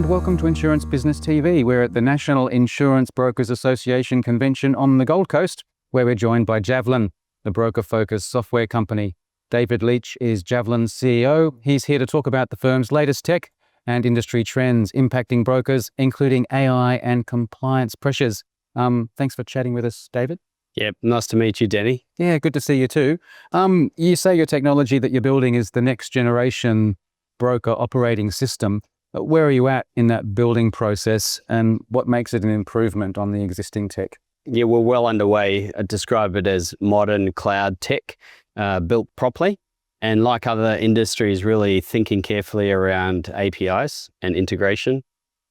welcome to Insurance Business TV. We're at the National Insurance Brokers Association Convention on the Gold Coast, where we're joined by JAVLN, the broker-focused software company. David Leach is JAVLN's CEO. He's here to talk about the firm's latest tech and industry trends impacting brokers, including AI and compliance pressures. Thanks for chatting with us, David. Yeah, nice to meet you, Danny. Yeah, good to see you too. You say your technology that you're building is the next generation broker operating system. Where are you at in that building process, and what makes it an improvement on the existing tech? Yeah, we're well underway. I describe it as modern cloud tech, built properly. And like other industries, really thinking carefully around APIs and integration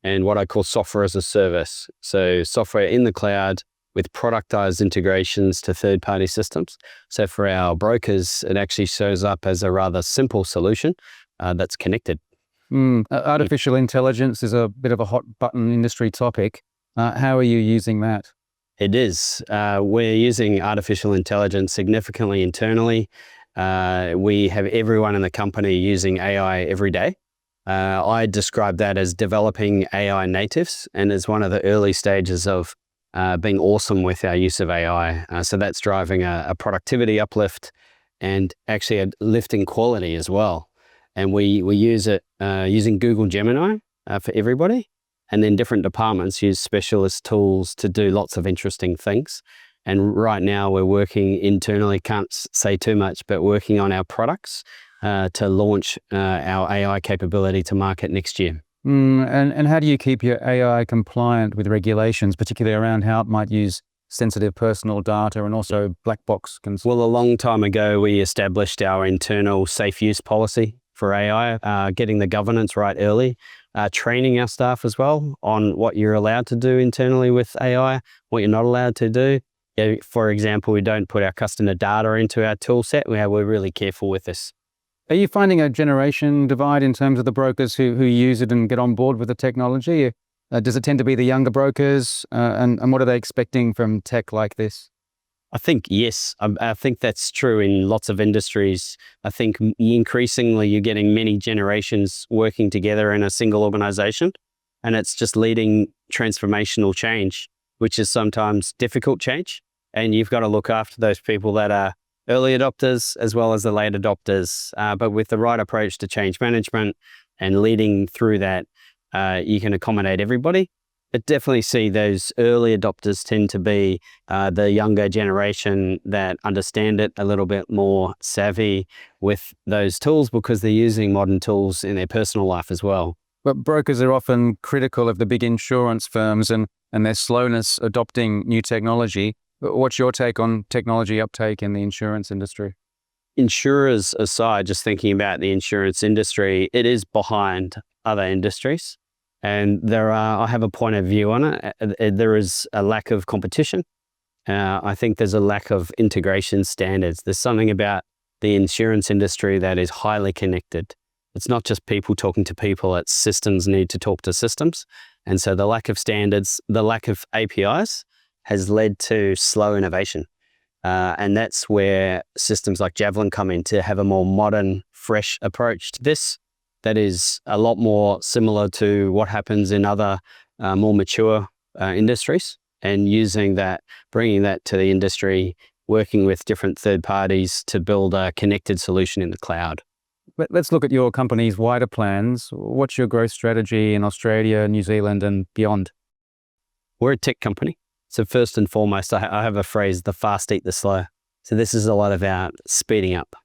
and what I call software as a service. So software in the cloud with productized integrations to third-party systems. So for our brokers, it actually shows up as a rather simple solution that's connected. Artificial intelligence is a bit of a hot button industry topic. How are you using that? It is. We're using artificial intelligence significantly internally. We have everyone in the company using AI every day. I describe that as developing AI natives, and as one of the early stages of being awesome with our use of AI. So that's driving a productivity uplift and actually a lift in quality as well. And we use it using Google Gemini for everybody. And then different departments use specialist tools to do lots of interesting things. And right now we're working internally, can't say too much, but working on our products to launch our AI capability to market next year. And how do you keep your AI compliant with regulations, particularly around how it might use sensitive personal data and also black box concerns? Well, a long time ago, we established our internal safe use policy for AI, getting the governance right early, training our staff as well on what you're allowed to do internally with AI, what you're not allowed to do. For example, we don't put our customer data into our tool set. We're really careful with this. Are you finding a generation divide in terms of the brokers who use it and get on board with the technology? Does it tend to be the younger brokers? And what are they expecting from tech like this? I think yes. I think that's true in lots of industries. I think increasingly you're getting many generations working together in a single organization, and it's just leading transformational change, which is sometimes difficult change. And you've got to look after those people that are early adopters as well as the late adopters. But with the right approach to change management and leading through that, you can accommodate everybody. But definitely see those early adopters tend to be the younger generation that understand it a little bit more savvy with those tools because they're using modern tools in their personal life as well. But brokers are often critical of the big insurance firms and their slowness adopting new technology. What's your take on technology uptake in the insurance industry? Insurers aside, just thinking about the insurance industry, it is behind other industries. And I have a point of view on it. There is a lack of competition. I think there's a lack of integration standards. There's something about the insurance industry that is highly connected. It's not just people talking to people, it's systems need to talk to systems. And so the lack of standards, the lack of APIs has led to slow innovation. And that's where systems like JAVLN come in to have a more modern, fresh approach to this. That is a lot more similar to what happens in other more mature industries, and using that, bringing that to the industry, working with different third parties to build a connected solution in the cloud. Let's look at your company's wider plans. What's your growth strategy in Australia, New Zealand, and beyond? We're a tech company. So first and foremost, I have a phrase, the fast eat the slow. So this is a lot about speeding up.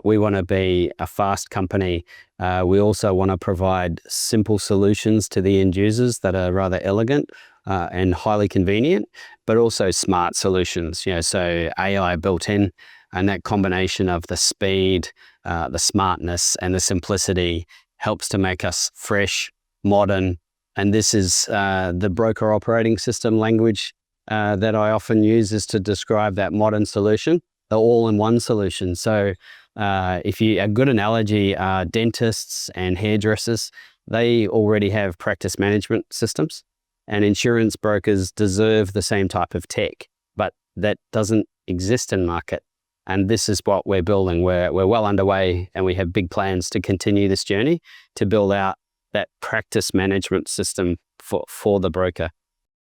We want to be a fast company. We also want to provide simple solutions to the end users that are rather elegant and highly convenient, but also smart solutions. So AI built in, and that combination of the speed, the smartness, and the simplicity helps to make us fresh, modern. And this is the broker operating system language that I often use is to describe that modern solution. The all-in-one solution. So a good analogy are dentists and hairdressers. They already have practice management systems, and insurance brokers deserve the same type of tech, but that doesn't exist in market. And this is what we're building. We're well underway, and we have big plans to continue this journey to build out that practice management system for the broker.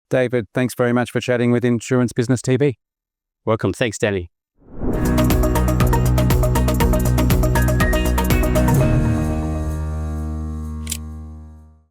David, thanks very much for chatting with Insurance Business TV. Welcome. Thanks, Danny.